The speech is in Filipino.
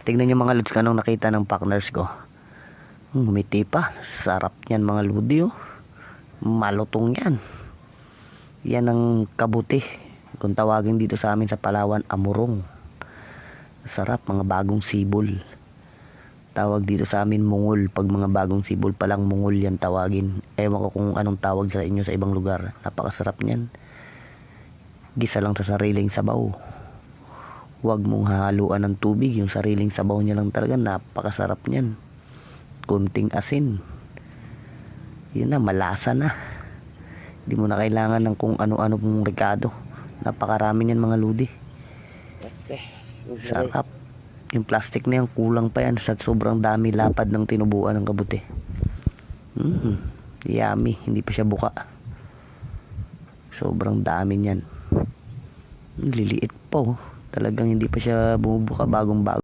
Tignan nyo mga lods kanong nakita ng partners ko. Humiti pa. Sarap yan mga lodi oh. Malutong yan. Yan ang kabuti. Kung tawagin dito sa amin sa Palawan, amurong. Sarap, mga bagong sibol. Tawag dito sa amin mungol. Pag mga bagong sibol palang mungol yan tawagin. Ewan ko kung anong tawag sa inyo sa ibang lugar. Napakasarap niyan. Gisa lang sa sariling sabaw. Huwag mong hahaluan ng tubig. Yung sariling sabaw niya lang talaga. Napakasarap niyan. Kunting asin. Yun na, malasa na. Hindi mo na kailangan ng kung ano-ano pong rekado. Napakarami niyan mga lodi. Sarap. Yung plastic na yan, kulang pa yan sa sobrang dami lapad ng tinubuan ng kabuti. Yummy. Hindi pa siya buka. Sobrang dami niyan. Liliit po. Talagang hindi pa siya bumubuka, bagong bago.